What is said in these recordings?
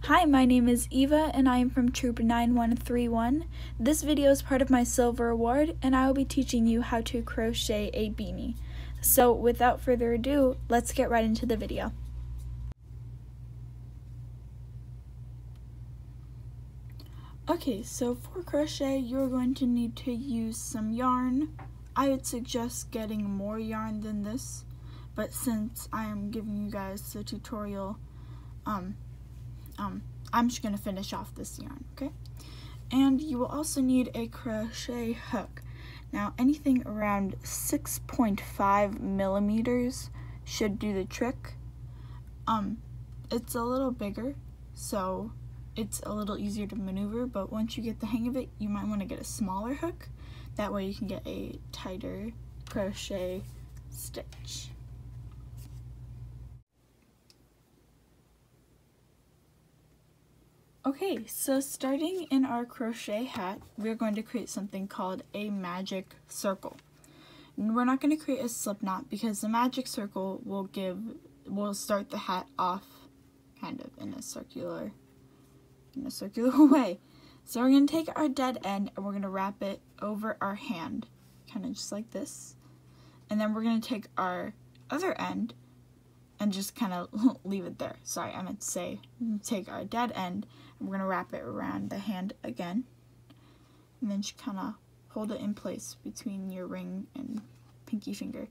Hi, my name is Eva and I am from Troop 9131. This video is part of my Silver Award and I will be teaching you how to crochet a beanie. So without further ado, let's get right into the video. Okay, so for crochet you're going to need to use some yarn. I would suggest getting more yarn than this, but since I am giving you guys the tutorial, I'm just going to finish off this yarn, okay? And you will also need a crochet hook. Now, anything around 6.5 millimeters should do the trick. It's a little bigger, so it's a little easier to maneuver, but once you get the hang of it, you might want to get a smaller hook. That way you can get a tighter crochet stitch. Okay, so starting in our crochet hat, we're going to create something called a magic circle. And we're not going to create a slip knot because the magic circle will start the hat off kind of in a circular way. So we're going to take our dead end and we're going to wrap it over our hand, kind of just like this. And then we're going to take our other end and just kind of leave it there. Sorry, I meant to say take our dead end and we're going to wrap it around the hand again. And then just kind of hold it in place between your ring and pinky finger.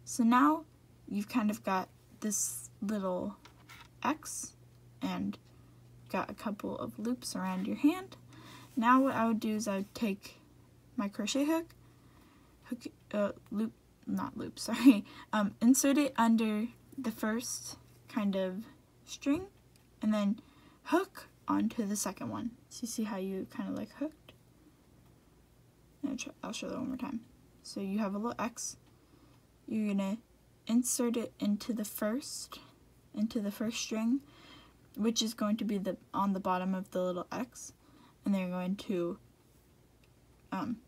So now you've kind of got this little X and got a couple of loops around your hand. Now what I would do is I would take my crochet hook, insert it under the first kind of string and then hook onto the second one. So you see how you kind of like hooked? I'll show that one more time. So you have a little X, you're gonna insert it into the first string, which is going to be on the bottom of the little X, and then you're going to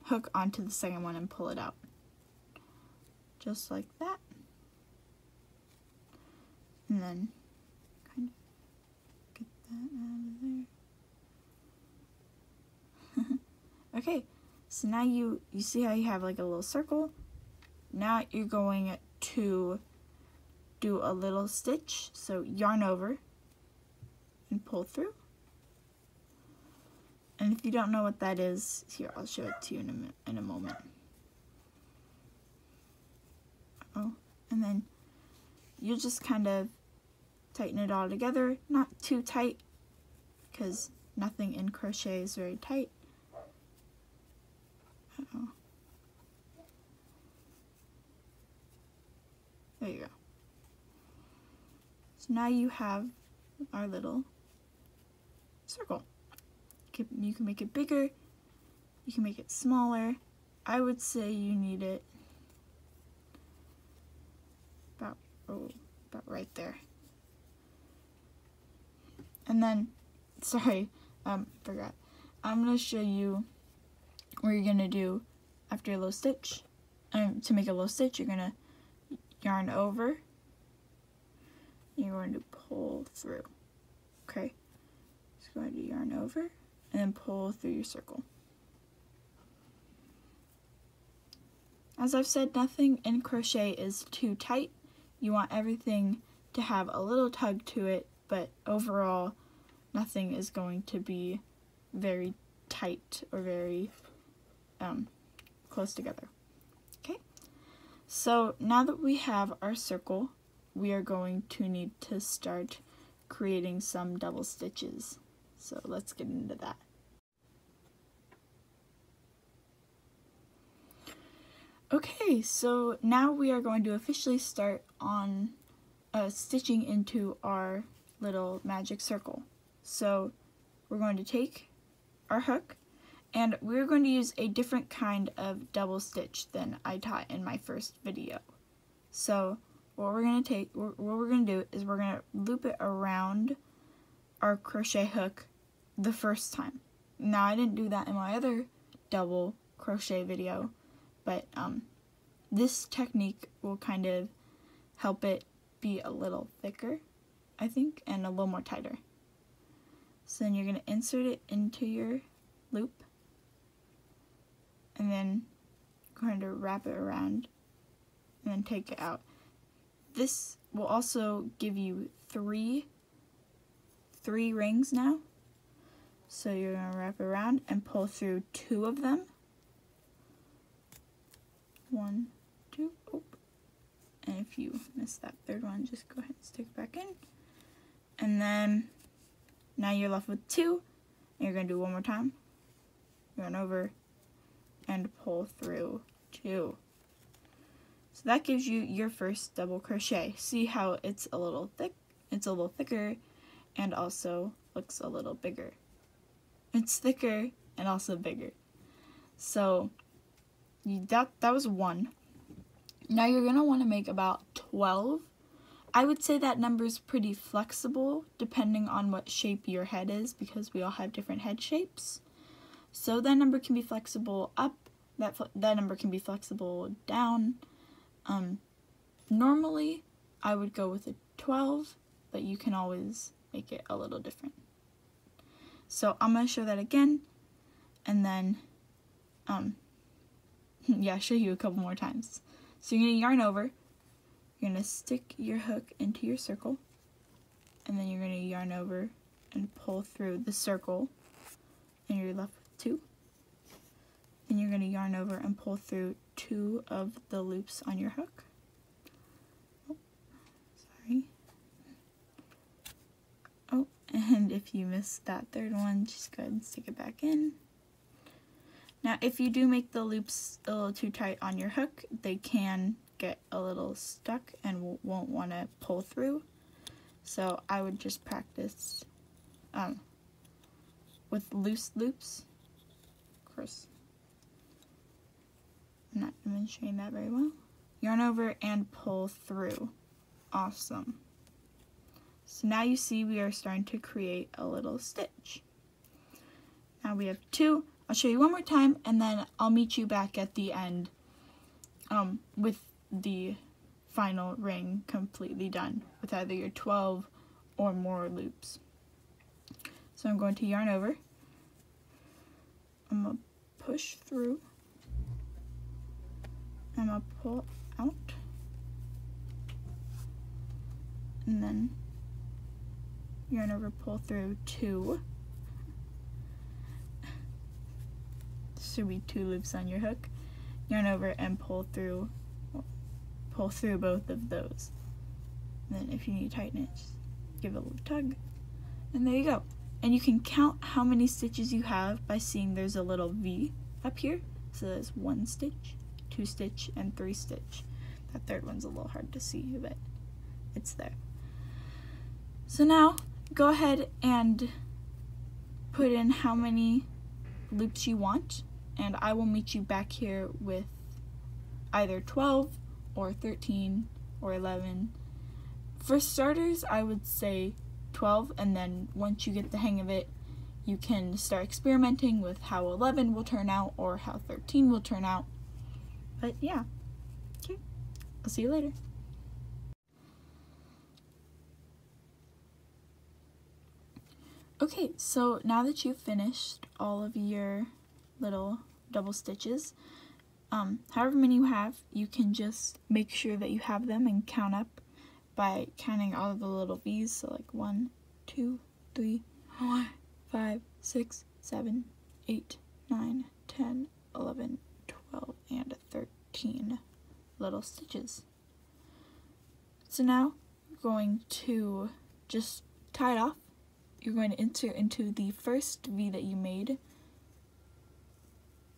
hook onto the second one and pull it out. Just like that. And then kind of get that out of there. Okay, so now you see how you have like a little circle. Now you're going to do a little stitch, so yarn over and pull through. And if you don't know what that is, here, I'll show it to you in a moment. And then you'll just kind of tighten it all together, not too tight because nothing in crochet is very tight. There you go. So now you have our little circle. You can make it bigger, you can make it smaller. I would say you need it about right there. And then, sorry, forgot. I'm going to show you what you're going to do after your low stitch. To make a low stitch, you're going to yarn over, you're going to pull through, okay? Just going to yarn over and then pull through your circle. As I've said, nothing in crochet is too tight. You want everything to have a little tug to it, but overall nothing is going to be very tight or very close together. Okay, so now that we have our circle, we are going to need to start creating some double stitches. So let's get into that. Okay, so now we are going to officially start on stitching into our little magic circle. So we're going to take our hook and we're going to use a different kind of double stitch than I taught in my first video. So what we're going to do is we're going to loop it around our crochet hook the first time. Now I didn't do that in my other double crochet video, but this technique will kind of help it be a little thicker, I think, and a little more tighter. So then you're going to insert it into your loop, and then going to wrap it around and then take it out. This will also give you three rings now. So you're going to wrap it around and pull through 2 of them. 1, 2, oh. And if you miss that 3rd one, just go ahead and stick it back in. And then now you're left with 2. And you're going to do one more time. Yarn over and pull through 2. So that gives you your first double crochet. See how it's a little thick? It's a little thicker and also looks a little bigger. It's thicker and also bigger. So that was 1. Now you're going to want to make about 12. I would say that number is pretty flexible depending on what shape your head is, because we all have different head shapes. So that number can be flexible up, that number can be flexible down. Normally I would go with a 12, but you can always make it a little different. So I'm going to show that again, and then yeah, show you a couple more times. So you're going to yarn over, you're going to stick your hook into your circle, and then you're going to yarn over and pull through the circle, and you're left with 2. Then you're going to yarn over and pull through 2 of the loops on your hook. Oh, sorry. Oh, and if you missed that 3rd one, just go ahead and stick it back in. Now, if you do make the loops a little too tight on your hook, they can get a little stuck and won't want to pull through. So I would just practice with loose loops. Of course, I'm not demonstrating that very well. Yarn over and pull through. Awesome. So now you see we are starting to create a little stitch. Now we have 2. I'll show you one more time, and then I'll meet you back at the end with the final ring completely done with either your 12 or more loops. So I'm going to yarn over. I'm going to push through. I'm going to pull out. And then yarn over, pull through 2. Should be 2 loops on your hook. Yarn over and pull through both of those. And then if you need to tighten it, just give it a little tug, and there you go. And you can count how many stitches you have by seeing there's a little V up here. So there's 1 stitch, 2 stitch, and 3 stitch. That 3rd one's a little hard to see, but it's there. So now go ahead and put in how many loops you want, and I will meet you back here with either 12 or 13 or 11. For starters, I would say 12, and then once you get the hang of it, you can start experimenting with how 11 will turn out or how 13 will turn out. But yeah, okay, I'll see you later. Okay, so now that you've finished all of your little double stitches, however many you have, you can just make sure that you have them and count up by counting all of the little V's. So like 1, 2, 3, 4, 5, 6, 7, 8, 9, 10, 11, 12, and 13 little stitches. So now you're going to just tie it off. You're going to insert into the first V that you made.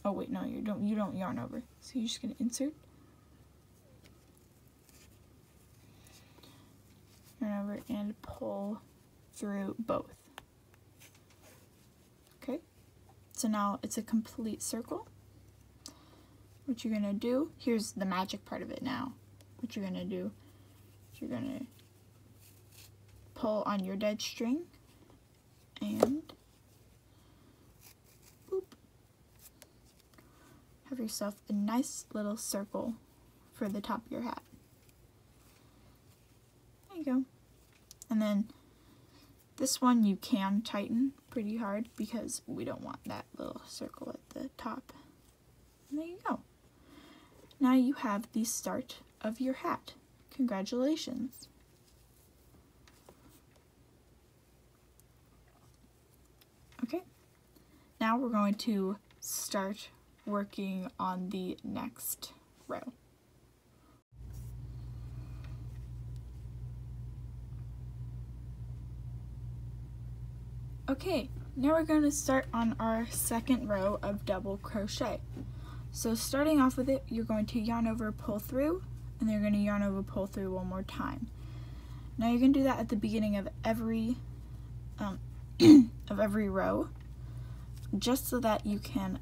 Oh wait, no, you don't yarn over. So you're just going to insert, yarn over, and pull through both. Okay, so now it's a complete circle. What you're going to do, here's the magic part of it now. What you're going to do is you're going to pull on your dead string and boop, have yourself a nice little circle for the top of your hat. There you go. And then This one you can tighten pretty hard because we don't want that little circle at the top. And there you go. Now you have the start of your hat. Congratulations. Okay, now we're going to start working on the next row. Okay, now we're going to start on our second row of double crochet. So starting off with it, you're going to yarn over, pull through, and then you're going to yarn over, pull through one more time. Now you're going to do that at the beginning of every row, just so that you can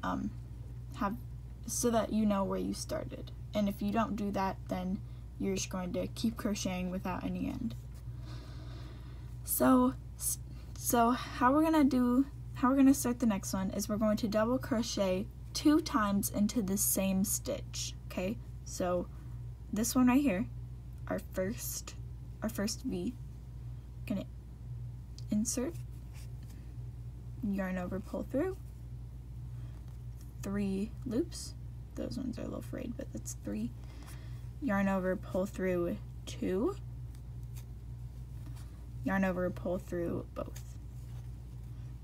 so that you know where you started. And if you don't do that, then you're just going to keep crocheting without any end. So how we're gonna start the next one is we're going to double crochet 2 times into the same stitch. Okay, so this one right here, our first V, gonna insert, yarn over, pull through, 3 loops. Those ones are a little frayed, but that's 3. Yarn over, pull through 2, yarn over, pull through both.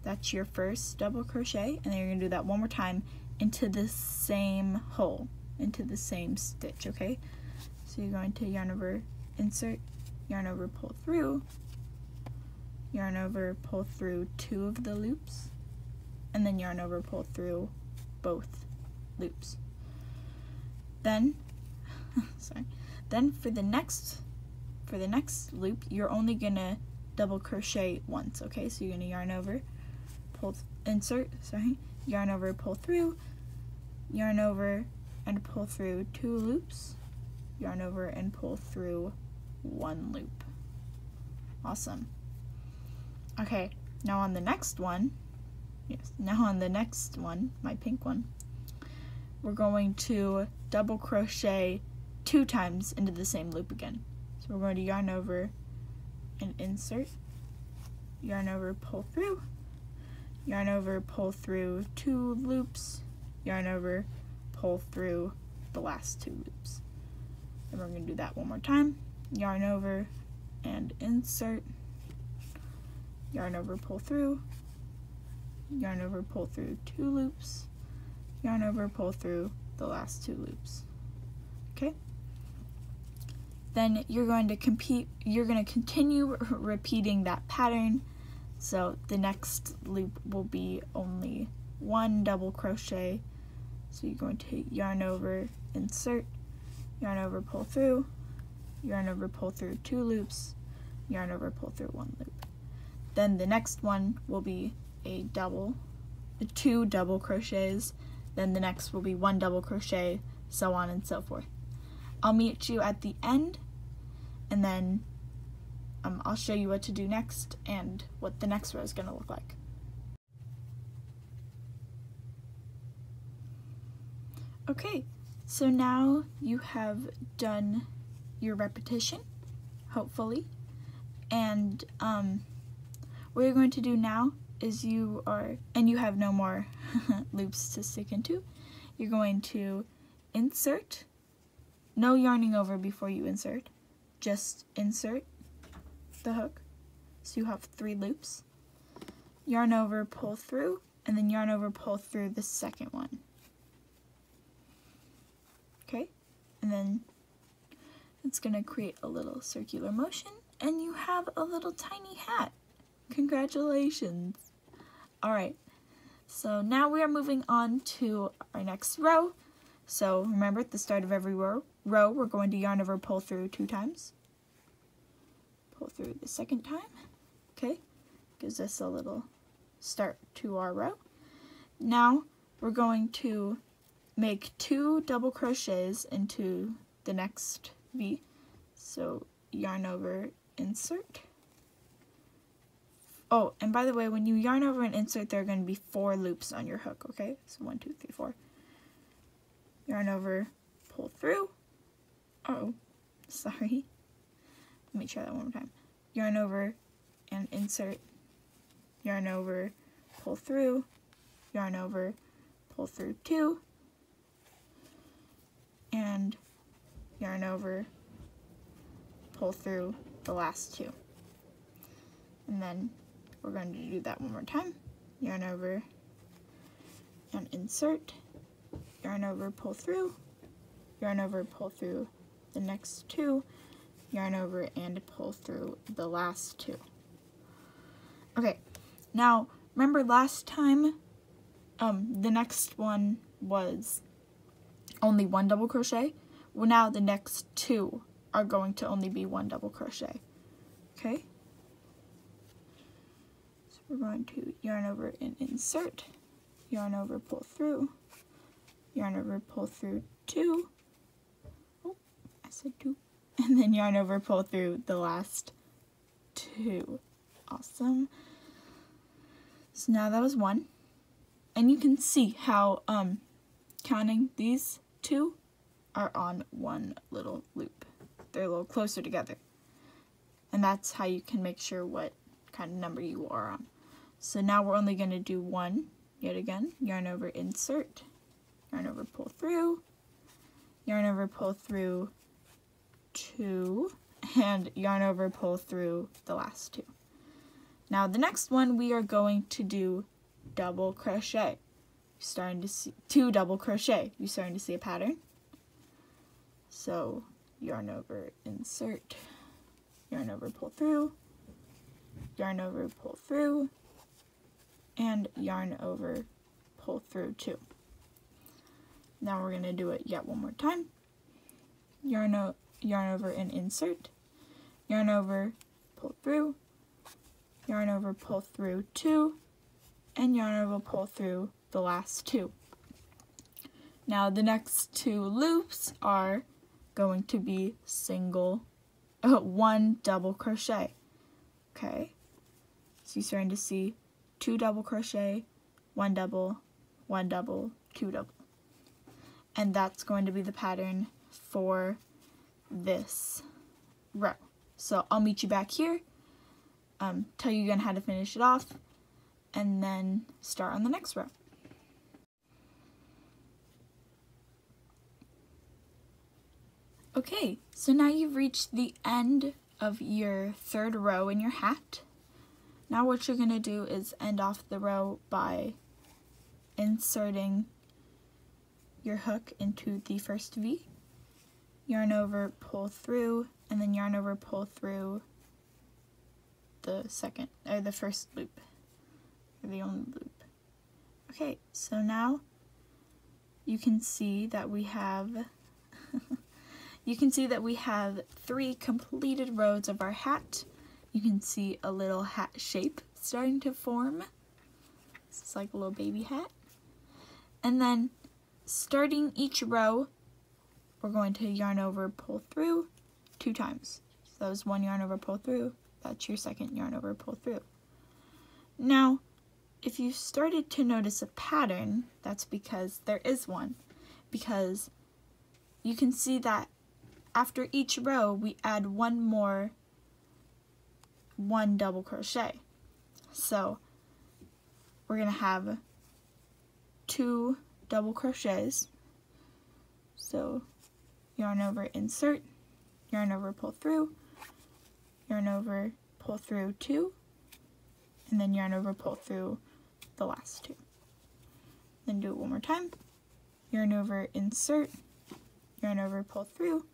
That's your first double crochet, and then you're gonna do that one more time into the same hole, into the same stitch, okay? So you're going to yarn over, insert, yarn over, pull through, yarn over, pull through 2 of the loops, and then yarn over, pull through both loops. Then, then for the next loop, you're only gonna double crochet once, okay? So you're gonna yarn over, yarn over, pull through, yarn over and pull through 2 loops, yarn over and pull through 1 loop. Awesome. Okay, now on the next one, my pink one, we're going to double crochet 2 times into the same loop again. So we're going to yarn over and insert, yarn over, pull through, yarn over, pull through 2 loops, yarn over, pull through the last 2 loops. And we're going to do that one more time. Yarn over and insert, yarn over, pull through, yarn over, pull through 2 loops, yarn over, pull through the last 2 loops. Okay? Then you're going to continue repeating that pattern. So the next loop will be only 1 double crochet. So you're going to yarn over, insert, yarn over, pull through, yarn over, pull through 2 loops, yarn over, pull through 1 loop. Then the next one will be 2 double crochets. Then the next will be 1 double crochet, so on and so forth. I'll meet you at the end, and then I'll show you what to do next and what the next row is going to look like. Okay, so now you have done your repetition, hopefully, and what you're going to do now is you have no more loops to stick into. You're going to insert, no yarning over before you insert, just insert the hook, so you have 3 loops, yarn over, pull through, and then yarn over, pull through the second one. Okay, and then it's going to create a little circular motion, and you have a little tiny hat. Congratulations! Alright, so now we are moving on to our next row. So remember, at the start of every row we're going to yarn over, pull through 2 times. Pull through the second time. Okay, gives us a little start to our row. Now we're going to make 2 double crochets into the next V. So yarn over, insert. Oh, and by the way, when you yarn over and insert, there are going to be 4 loops on your hook, okay? So 1, 2, 3, 4. Yarn over, pull through. Oh, sorry. Let me try that one more time. Yarn over and insert, yarn over, pull through, yarn over, pull through 2, and yarn over, pull through the last 2. And then we're going to do that one more time. Yarn over and insert, yarn over, pull through, yarn over, pull through the next 2, yarn over and pull through the last 2. Okay, now remember last time the next one was only 1 double crochet? Well, now the next 2 are going to only be 1 double crochet. Okay? So we're going to yarn over and insert, yarn over, pull through, yarn over, pull through 2. Oh, I said 2. And then yarn over, pull through the last 2. Awesome. So now that was 1. And you can see how counting these 2 are on one little loop. They're a little closer together. And that's how you can make sure what kind of number you are on. So now we're only going to do 1 yet again. Yarn over, insert, yarn over, pull through, yarn over, pull through 2, and yarn over, pull through the last 2. Now the next one we are going to do double crochet. You're starting to see 2 double crochet. You're starting to see a pattern. So yarn over, insert, yarn over, pull through, yarn over, pull through, and yarn over, pull through 2. Now we're going to do it yet one more time. Yarn over and insert, yarn over, pull through, yarn over, pull through 2, and yarn over, pull through the last 2. Now the next 2 loops are going to be 1 double crochet. Okay, so you're starting to see 2 double crochet, 1 double, 1 double, 2 double. And that's going to be the pattern for this row. So I'll meet you back here, tell you again how to finish it off, and then start on the next row. Okay, so now you've reached the end of your 3rd row in your hat. Now what you're going to do is end off the row by inserting your hook into the first V, yarn over, pull through, and then yarn over, pull through the first loop, or the only loop. Okay, so now you can see that we have you can see that we have 3 completed rows of our hat. You can see a little hat shape starting to form. It's like a little baby hat. And then starting each row, we're going to yarn over, pull through 2 times. So that was 1 yarn over, pull through. That's your 2nd yarn over, pull through. Now, if you started to notice a pattern, that's because there is one. Because you can see that after each row, we add 1 double crochet. So we're going to have 2 double crochets. So yarn over, insert, yarn over, pull through, yarn over, pull through 2, and then yarn over, pull through the last 2. Then do it one more time. Yarn over, insert, yarn over, pull through,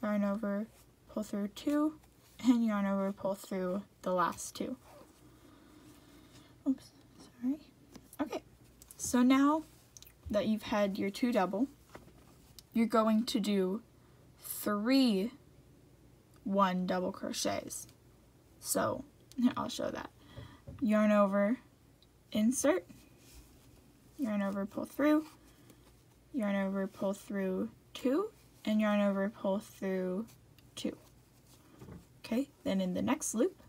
yarn over, pull through 2, and yarn over, pull through the last 2. Oops, sorry. Okay, so now that you've had your 2 double, you're going to do 3 1 double crochets. So I'll show that. Yarn over, insert, yarn over, pull through, yarn over, pull through 2, and yarn over, pull through 2. Okay, then in the next loop,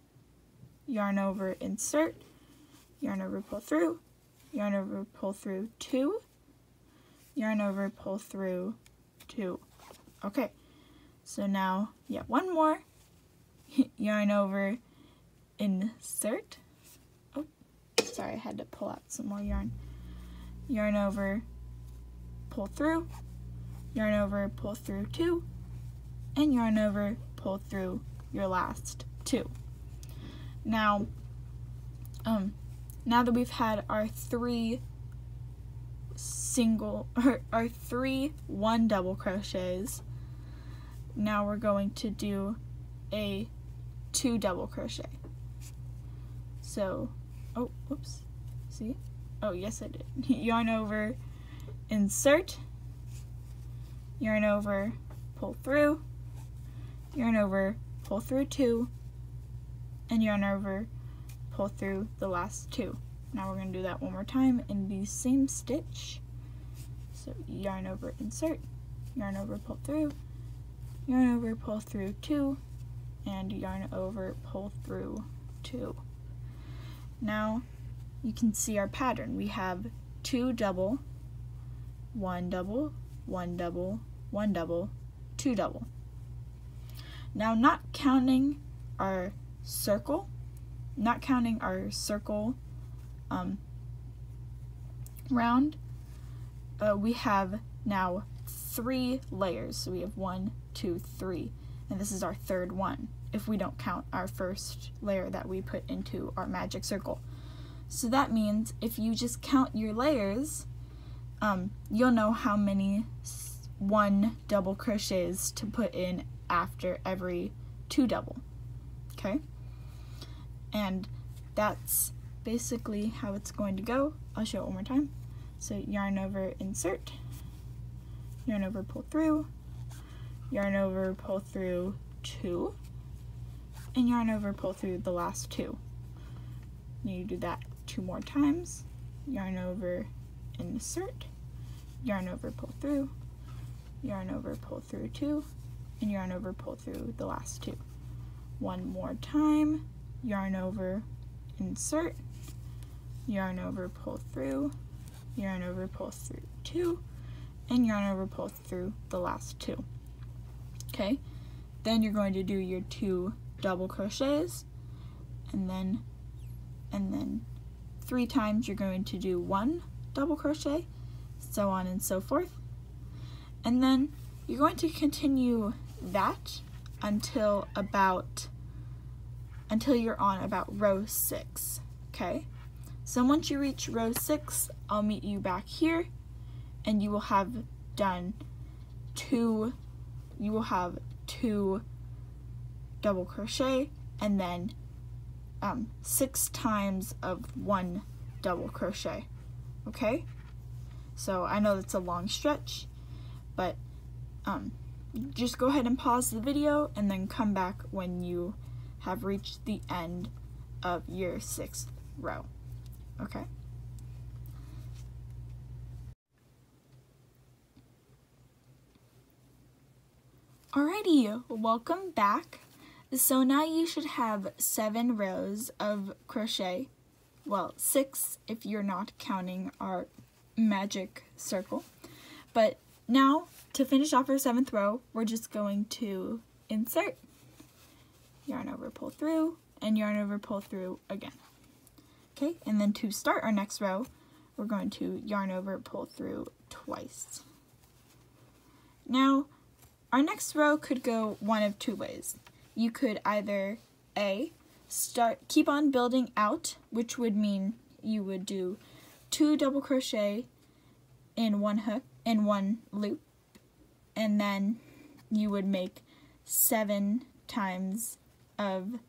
yarn over, insert, yarn over, pull through, yarn over, pull through 2, yarn over, pull through 2. Okay, so now yet one more, yarn over, insert, sorry, I had to pull out some more yarn. Yarn over, pull through, yarn over, pull through 2, and yarn over, pull through your last 2. Now, now that we've had our 3 1 double crochets, now we're going to do a 2 double crochet. So, oh, whoops, see? Oh, yes I did. Yarn over, insert, yarn over, pull through, yarn over, pull through 2, and yarn over, pull through the last 2. Now we're going to do that one more time in the same stitch. So yarn over, insert, yarn over, pull through, yarn over, pull through 2, and yarn over, pull through 2. Now you can see our pattern. We have 2 double, 1 double, 1 double, 1 double, 2 double. Now, not counting our circle, round, we have now 3 layers. So we have 1, 2, 3, and this is our 3rd one if we don't count our first layer that we put into our magic circle. So that means if you just count your layers, you'll know how many 1 double crochets to put in after every 2 double, okay? And that's basically how it's going to go. I'll show it one more time. So yarn over, insert, yarn over, pull through, yarn over, pull through 2, and yarn over, pull through the last 2. You do that 2 more times. Yarn over, insert, yarn over, pull through, yarn over, pull through 2, and yarn over, pull through the last 2. One more time. Yarn over, insert, yarn over, pull through, yarn over, pull through 2, and yarn over, pull through the last 2. Okay, then you're going to do your 2 double crochets, and then 3 times you're going to do 1 double crochet, so on and so forth. And then you're going to continue that until you're on about row 6, okay? So once you reach row 6, I'll meet you back here, and you will have done 2 double crochet, and then 6 times of 1 double crochet, okay? So I know that's a long stretch, but just go ahead and pause the video and then come back when you have reached the end of your 6th row, okay? Alrighty, welcome back. So now you should have 7 rows of crochet, well 6 if you're not counting our magic circle, but now to finish off our 7th row, we're just going to insert, yarn over, pull through, and yarn over, pull through again. Okay, and then to start our next row, we're going to yarn over, pull through twice. Now, our next row could go one of 2 ways. You could either keep on building out, which would mean you would do 2 double crochet in 1 loop, and then you would make 7 times of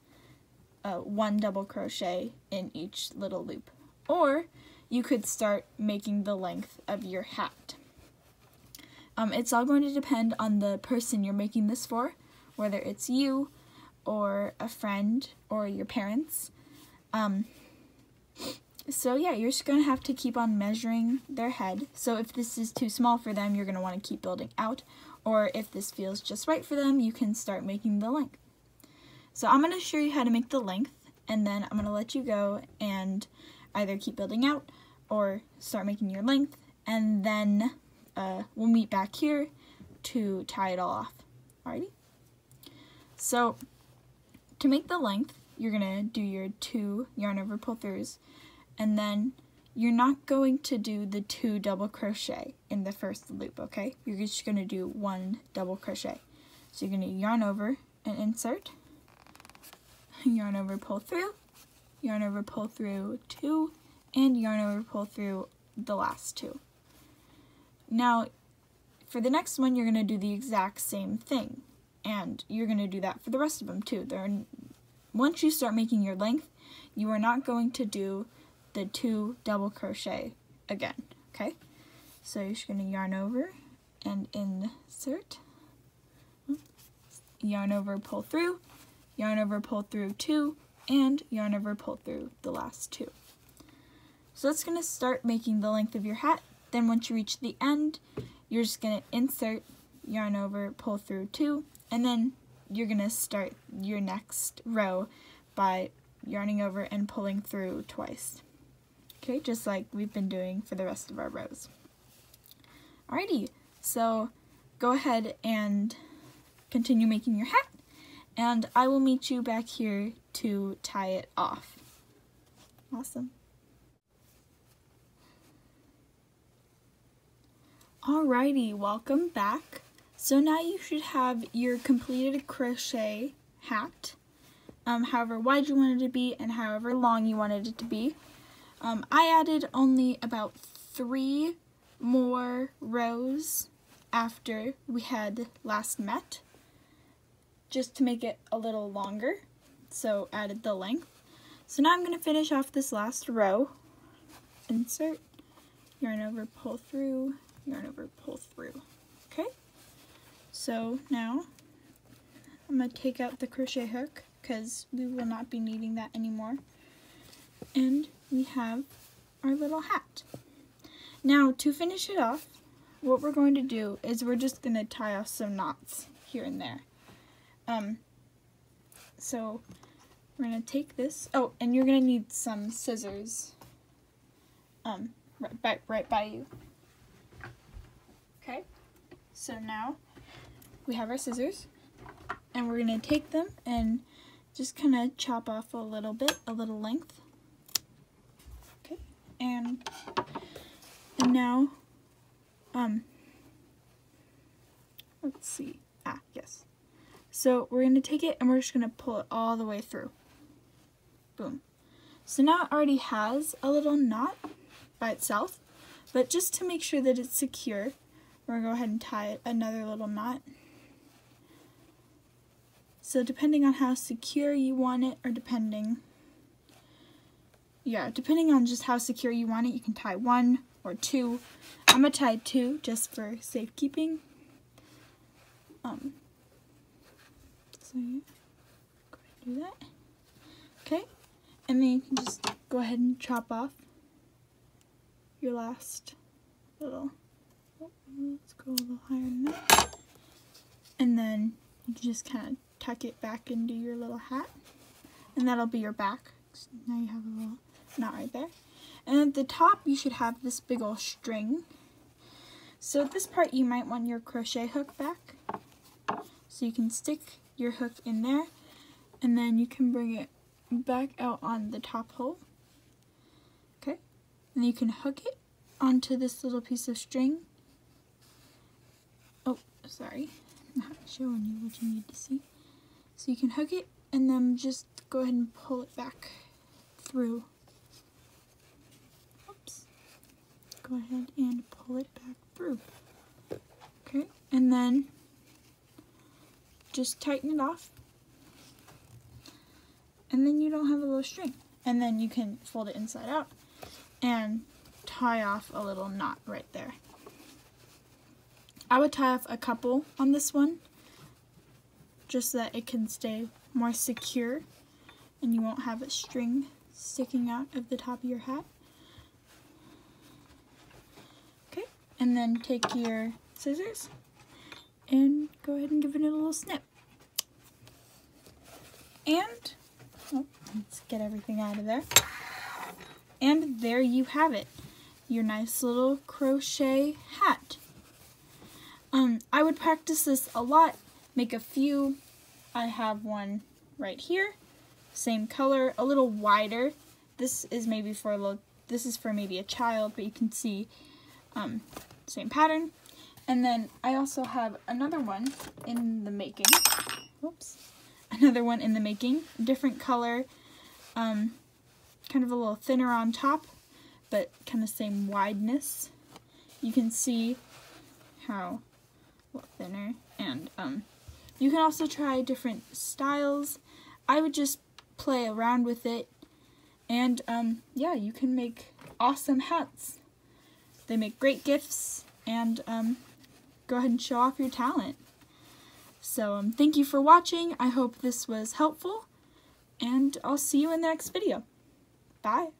1 double crochet in each little loop. Or you could start making the length of your hat. It's all going to depend on the person you're making this for, whether it's you or a friend or your parents. So yeah, you're just going to have to keep on measuring their head. So if this is too small for them, you're going to want to keep building out. Or if this feels just right for them, you can start making the length. So I'm going to show you how to make the length, and then I'm going to let you go and either keep building out or start making your length, and then we'll meet back here to tie it all off. Alrighty? So to make the length, you're going to do your 2 yarn over pull throughs, and then you're not going to do the 2 double crochet in the first loop, okay? You're just going to do 1 double crochet. So you're going to yarn over and insert, yarn over, pull through, yarn over, pull through 2, and yarn over, pull through the last 2. Now, for the next one, you're going to do the exact same thing, and you're going to do that for the rest of them too. Once you start making your length, you are not going to do the 2 double crochet again, okay? So you're just going to yarn over and insert, yarn over, pull through, yarn over, pull through 2, and yarn over, pull through the last 2. So that's going to start making the length of your hat. Then once you reach the end, you're just going to insert, yarn over, pull through 2, and then you're going to start your next row by yarning over and pulling through twice. Okay, just like we've been doing for the rest of our rows. Alrighty, so go ahead and continue making your hat, and I will meet you back here to tie it off. Awesome. Alrighty, welcome back. So now you should have your completed crochet hat, however wide you want it to be and however long you wanted it to be. I added only about 3 more rows after we had last met, just to make it a little longer, so added the length. So now I'm going to finish off this last row. Insert, yarn over, pull through, yarn over, pull through. Okay, so now I'm going to take out the crochet hook because we will not be needing that anymore. And we have our little hat. Now to finish it off, what we're going to do is we're just going to tie off some knots here and there. So we're going to take this, oh, and you're going to need some scissors right by you. Okay, so now we have our scissors, and we're going to take them and just kind of chop off a little bit, a little length. Okay, and now, let's see, yes. So we're going to take it and we're just going to pull it all the way through. Boom. So now it already has a little knot by itself, but just to make sure that it's secure, we're going to go ahead and tie another little knot. So depending on how secure you want it, or depending on just how secure you want it, you can tie 1 or 2. I'm going to tie 2 just for safekeeping. So yeah, go ahead and do that. Okay, and then you can just go ahead and chop off your last little, let's go a little higher than that. And then you can just kind of tuck it back into your little hat, and that'll be your back. So now you have a little knot right there. And at the top you should have this big old string. So at this part you might want your crochet hook back. So you can stick your hook in there, and then you can bring it back out on the top hole. Okay, and you can hook it onto this little piece of string. Oh, sorry, I'm not showing you what you need to see. So you can hook it and then just go ahead and pull it back through. Oops. Go ahead and pull it back through. Okay, and then just tighten it off, and then you don't have a little string. And then you can fold it inside out and tie off a little knot right there. I would tie off a couple on this one just so that it can stay more secure and you won't have a string sticking out of the top of your hat. Okay, and then take your scissors and go ahead and give it a little snip. And, oh, let's get everything out of there. And there you have it, your nice little crochet hat. I would practice this a lot, make a few. I have one right here, same color, a little wider. This is maybe for this is for maybe a child, but you can see same pattern. And then I also have another one in the making. Whoops. Another one in the making, different color, kind of a little thinner on top, but kind of same wideness. You can see how a little thinner, and you can also try different styles. I would just play around with it, and yeah, you can make awesome hats. They make great gifts, and go ahead and show off your talent. So thank you for watching. I hope this was helpful, and I'll see you in the next video. Bye.